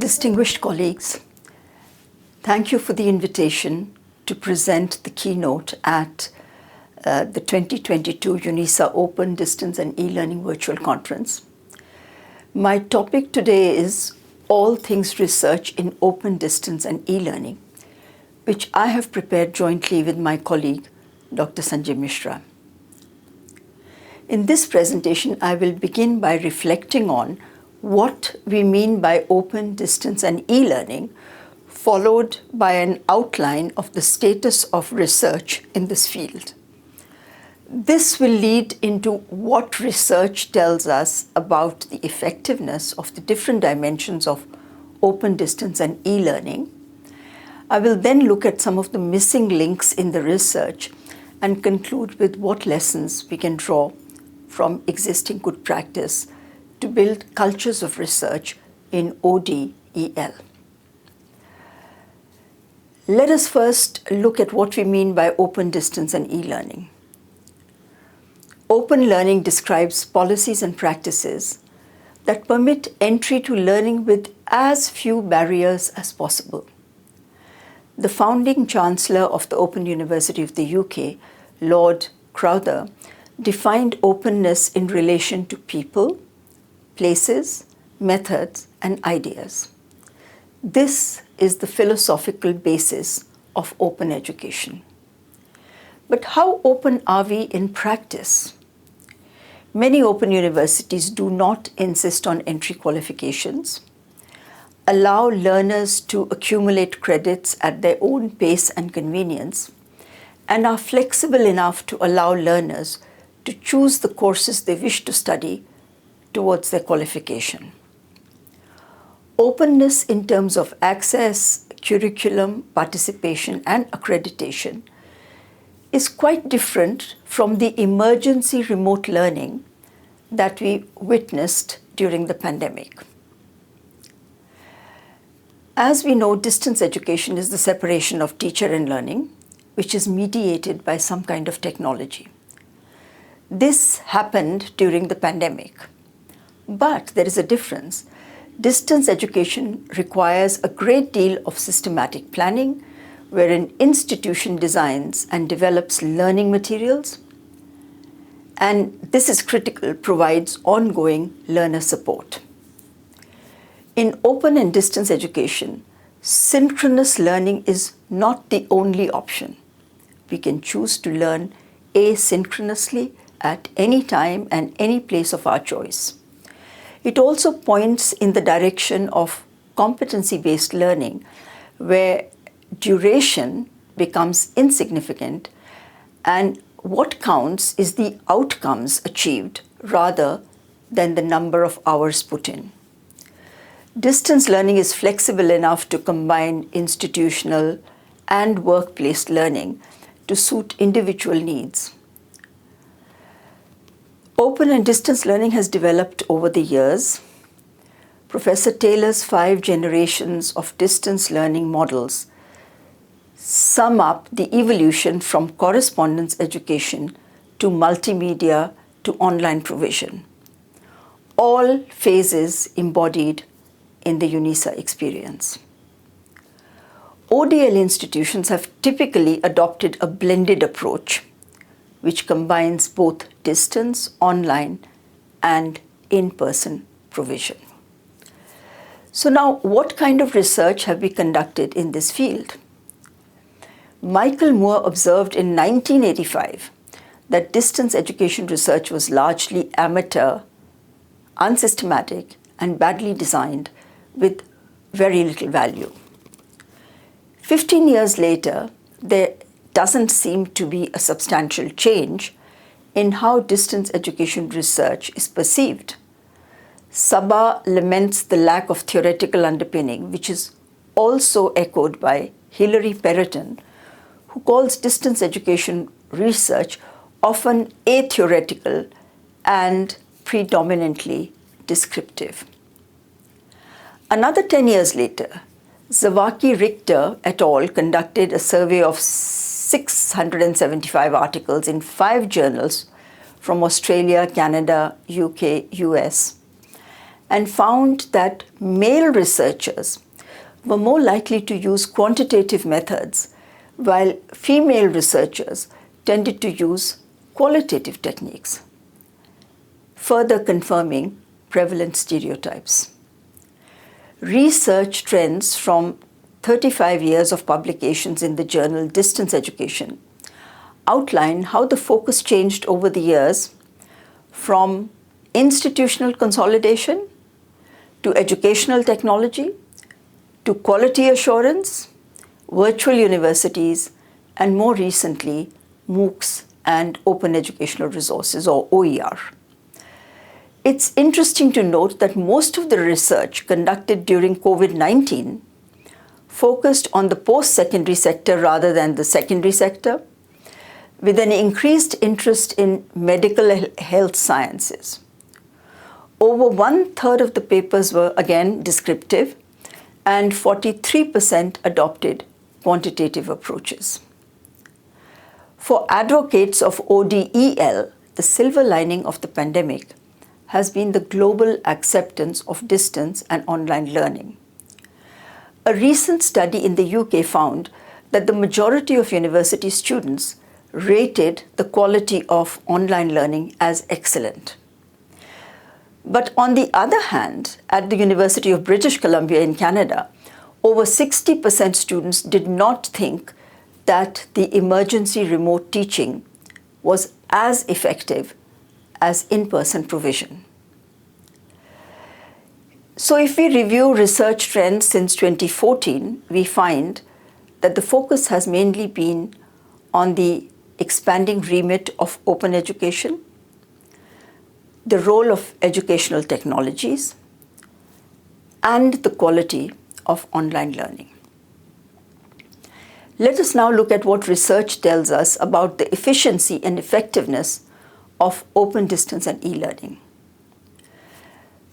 Distinguished colleagues, thank you for the invitation to present the keynote at the 2022 UNISA Open Distance and eLearning Virtual Conference. My topic today is all things research in open distance and e-learning, which I have prepared jointly with my colleague, Dr. Sanjay Mishra. In this presentation, I will begin by reflecting on what we mean by open distance and e-learning, followed by an outline of the status of research in this field. This will lead into what research tells us about the effectiveness of the different dimensions of open distance and e-learning. I will then look at some of the missing links in the research and conclude with what lessons we can draw from existing good practice to build cultures of research in ODeL. Let us first look at what we mean by open distance and e-learning. Open learning describes policies and practices that permit entry to learning with as few barriers as possible. The founding Chancellor of the Open University of the UK, Lord Crowther, defined openness in relation to people, places, methods, and ideas. This is the philosophical basis of open education. But how open are we in practice? Many open universities do not insist on entry qualifications, allow learners to accumulate credits at their own pace and convenience, and are flexible enough to allow learners to choose the courses they wish to study towards their qualification. Openness in terms of access, curriculum, participation, and accreditation is quite different from the emergency remote learning that we witnessed during the pandemic. As we know, distance education is the separation of teacher and learning, which is mediated by some kind of technology. This happened during the pandemic. But there is a difference. Distance education requires a great deal of systematic planning, where an institution designs and develops learning materials, and this is critical, provides ongoing learner support. In open and distance education, synchronous learning is not the only option. We can choose to learn asynchronously at any time and any place of our choice. It also points in the direction of competency-based learning, where duration becomes insignificant and what counts is the outcomes achieved rather than the number of hours put in. Distance learning is flexible enough to combine institutional and workplace learning to suit individual needs. Open and distance learning has developed over the years. Professor Taylor's 5 generations of distance learning models sum up the evolution from correspondence education to multimedia to online provision, all phases embodied in the UNISA experience. ODeL institutions have typically adopted a blended approach, which combines both distance, online, and in-person provision. So now, what kind of research have we conducted in this field? Michael Moore observed in 1985 that distance education research was largely amateur, unsystematic, and badly designed with very little value. 15 years later, there doesn't seem to be a substantial change in how distance education research is perceived. Sabah laments the lack of theoretical underpinning, which is also echoed by Hilary Perrotin, who calls distance education research often atheoretical and predominantly descriptive. Another 10 years later, Zawaki Richter et al. Conducted a survey of 675 articles in 5 journals from Australia, Canada, UK, US, and found that male researchers were more likely to use quantitative methods, while female researchers tended to use qualitative techniques, further confirming prevalent stereotypes. Research trends from 35 years of publications in the journal Distance Education outline how the focus changed over the years from institutional consolidation to educational technology to quality assurance, virtual universities, and more recently, MOOCs and Open Educational Resources, or OER. It's interesting to note that most of the research conducted during COVID-19 focused on the post-secondary sector rather than the secondary sector, with an increased interest in medical health sciences. Over 1/3 of the papers were again descriptive, and 43% adopted quantitative approaches. For advocates of ODeL, the silver lining of the pandemic has been the global acceptance of distance and online learning. A recent study in the UK found that the majority of university students rated the quality of online learning as excellent. But on the other hand, at the University of British Columbia in Canada, over 60% students did not think that the emergency remote teaching was as effective as in-person provision. So if we review research trends since 2014, we find that the focus has mainly been on the expanding remit of open education, the role of educational technologies, and the quality of online learning. Let us now look at what research tells us about the efficiency and effectiveness of open distance and e-learning.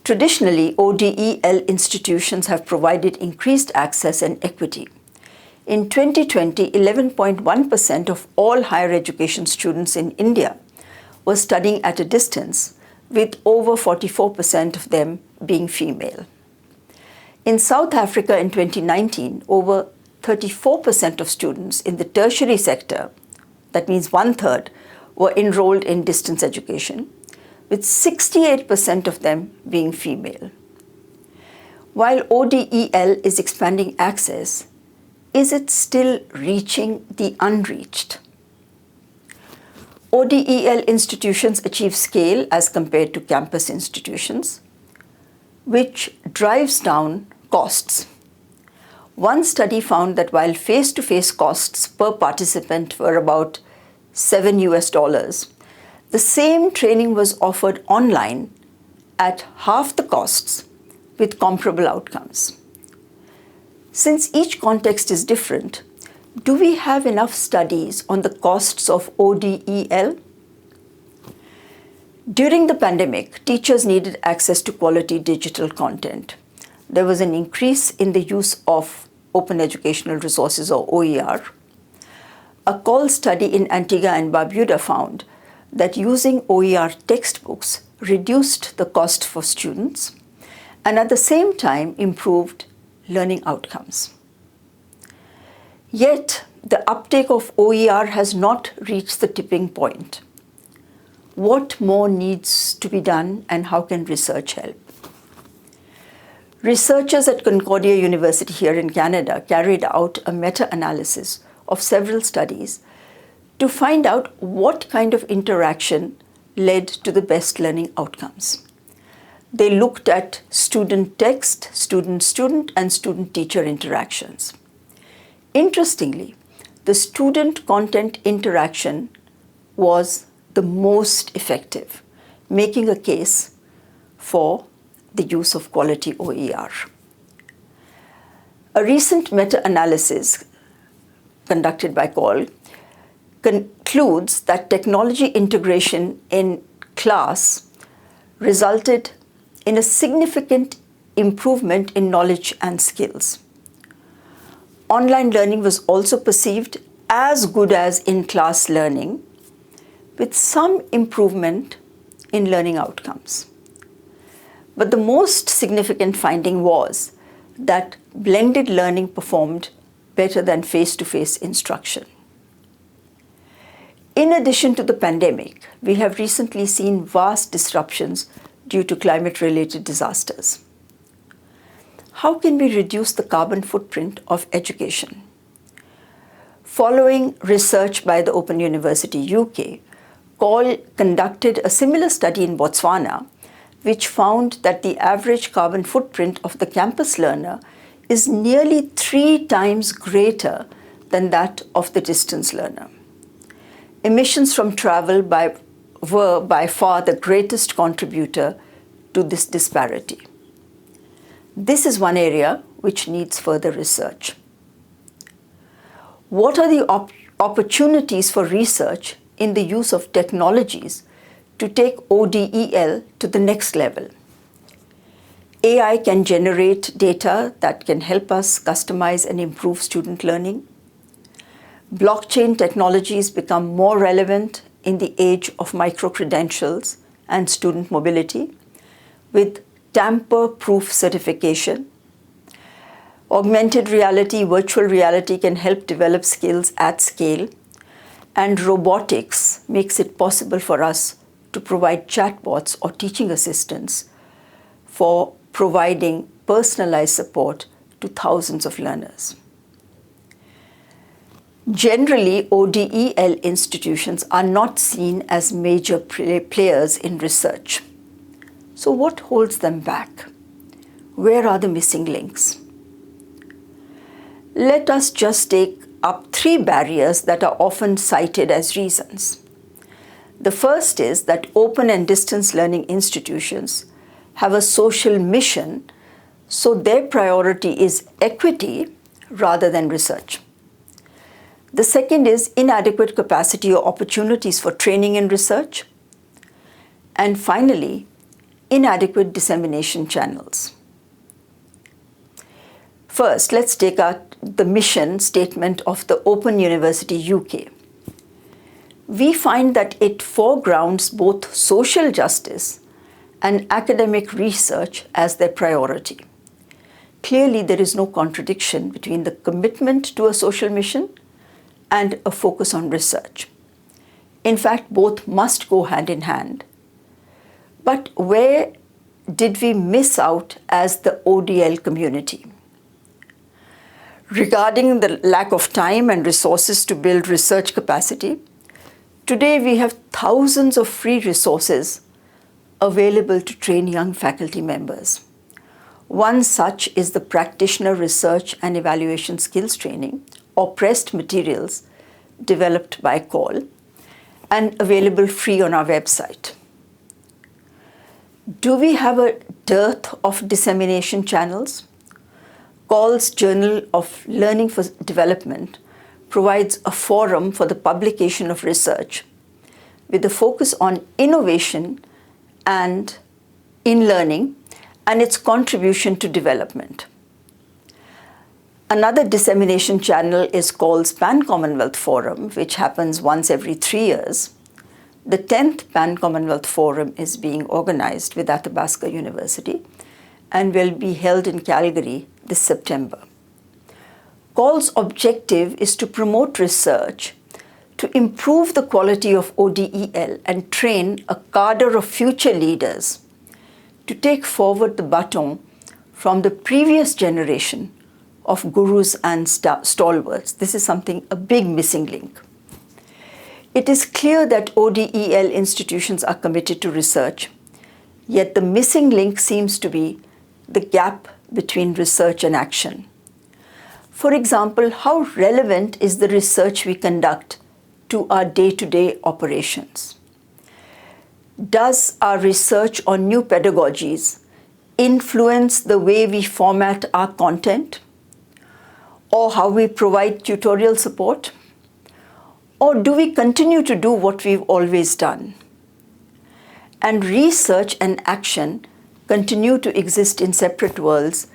Traditionally, ODeL institutions have provided increased access and equity. In 2020, 11.1% of all higher education students in India were studying at a distance, with over 44% of them being female. In South Africa in 2019, over 34% of students in the tertiary sector, that means 1/3, were enrolled in distance education, with 68% of them being female. While ODeL is expanding access, is it still reaching the unreached? ODeL institutions achieve scale as compared to campus institutions, which drives down costs. One study found that while face-to-face costs per participant were about $7, the same training was offered online at half the costs with comparable outcomes. Since each context is different, do we have enough studies on the costs of ODeL? During the pandemic, teachers needed access to quality digital content. There was an increase in the use of Open Educational Resources, or OER. A call study in Antigua and Barbuda found that using OER textbooks reduced the cost for students and at the same time improved learning outcomes. Yet, the uptake of OER has not reached the tipping point. What more needs to be done, and how can research help? Researchers at Concordia University here in Canada carried out a meta-analysis of several studies to find out what kind of interaction led to the best learning outcomes. They looked at student-text, student-student, and student-teacher interactions. Interestingly, the student-content interaction was the most effective, making a case for the use of quality OER. A recent meta-analysis conducted by CALL concludes that technology integration in class resulted in a significant improvement in knowledge and skills. Online learning was also perceived as good as in-class learning, with some improvement in learning outcomes. But the most significant finding was that blended learning performed better than face-to-face instruction. In addition to the pandemic, we have recently seen vast disruptions due to climate-related disasters. How can we reduce the carbon footprint of education? Following research by the Open University UK, COL conducted a similar study in Botswana, which found that the average carbon footprint of the campus learner is nearly 3 times greater than that of the distance learner. Emissions from travel were by far the greatest contributor to this disparity. This is one area which needs further research. What are the opportunities for research in the use of technologies to take ODeL to the next level? AI can generate data that can help us customize and improve student learning. Blockchain technologies become more relevant in the age of micro-credentials and student mobility, with tamper-proof certification. Augmented reality, virtual reality can help develop skills at scale, and robotics makes it possible for us to provide chatbots or teaching assistants for providing personalized support to thousands of learners. Generally, ODeL institutions are not seen as major players in research. So what holds them back? Where are the missing links? Let us just take up 3 barriers that are often cited as reasons. The first is that open and distance learning institutions have a social mission, so their priority is equity rather than research. The second is inadequate capacity or opportunities for training and research. And finally, inadequate dissemination channels. First, let's take out the mission statement of the Open University UK. We find that it foregrounds both social justice and academic research as their priority. Clearly, there is no contradiction between the commitment to a social mission and a focus on research. In fact, both must go hand in hand. But where did we miss out as the ODeL community? Regarding the lack of time and resources to build research capacity, today we have thousands of free resources available to train young faculty members. One such is the Practitioner Research and Evaluation Skills Training, or PREST materials, developed by COL and available free on our website. Do we have a dearth of dissemination channels? COL's Journal of Learning for Development provides a forum for the publication of research with a focus on innovation and in learning and its contribution to development. Another dissemination channel is COL's Pan-Commonwealth Forum, which happens once every 3 years. The 10th Pan-Commonwealth Forum is being organized with Athabasca University and will be held in Calgary this September. COL's objective is to promote research, to improve the quality of ODeL and train a cadre of future leaders to take forward the baton from the previous generation of gurus and stalwarts. This is a big missing link. It is clear that ODeL institutions are committed to research, yet the missing link seems to be the gap between research and action. For example, how relevant is the research we conduct to our day-to-day operations? Does our research on new pedagogies influence the way we format our content, or how we provide tutorial support? Or do we continue to do what we've always done? And research and action continue to exist in separate worlds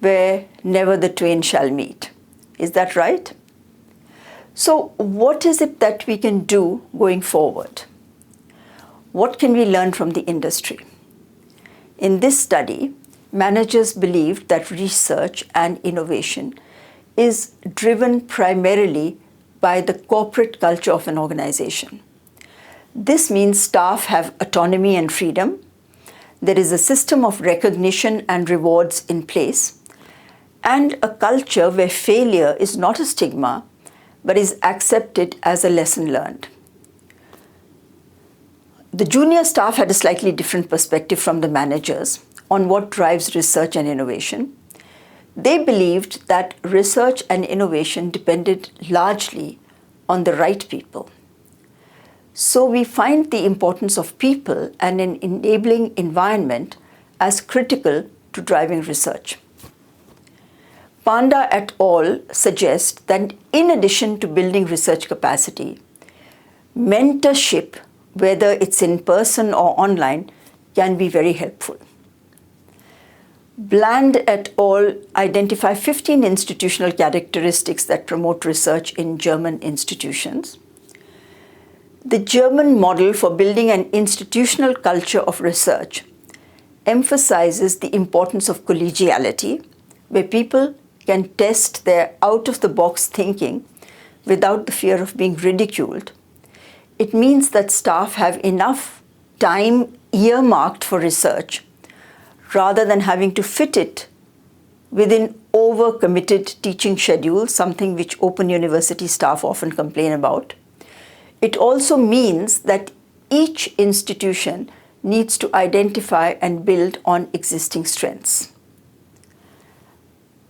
where never the twain shall meet. Is that right? So what is it that we can do going forward? What can we learn from the industry? In this study, managers believed that research and innovation is driven primarily by the corporate culture of an organization. This means staff have autonomy and freedom. There is a system of recognition and rewards in place, and a culture where failure is not a stigma, but is accepted as a lesson learned. The junior staff had a slightly different perspective from the managers on what drives research and innovation. They believed that research and innovation depended largely on the right people. So we find the importance of people and an enabling environment as critical to driving research. Panda et al. Suggest that in addition to building research capacity, mentorship, whether it's in person or online, can be very helpful. Bland et al. Identify 15 institutional characteristics that promote research in German institutions. The German model for building an institutional culture of research emphasizes the importance of collegiality, where people can test their out-of-the-box thinking without the fear of being ridiculed. It means that staff have enough time earmarked for research rather than having to fit it within over-committed teaching schedules, something which Open University staff often complain about. It also means that each institution needs to identify and build on existing strengths.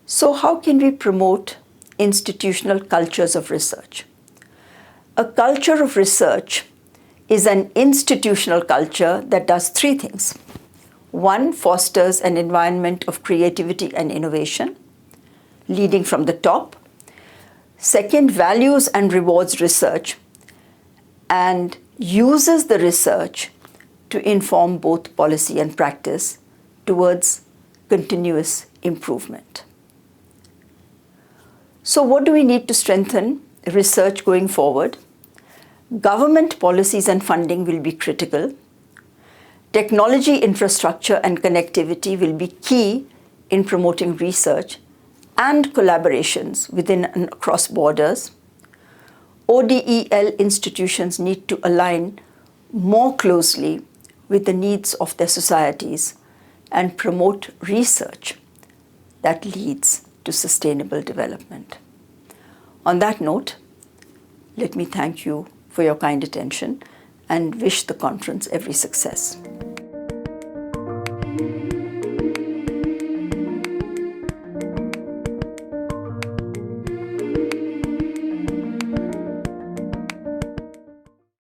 So how can we promote institutional cultures of research? A culture of research is an institutional culture that does three things. One, fosters an environment of creativity and innovation, leading from the top. Second, values and rewards research and uses the research to inform both policy and practice towards continuous improvement. So what do we need to strengthen research going forward? Government policies and funding will be critical. Technology infrastructure and connectivity will be key in promoting research and collaborations within and across borders. ODeL institutions need to align more closely with the needs of their societies and promote research that leads to sustainable development. On that note, let me thank you for your kind attention and wish the conference every success.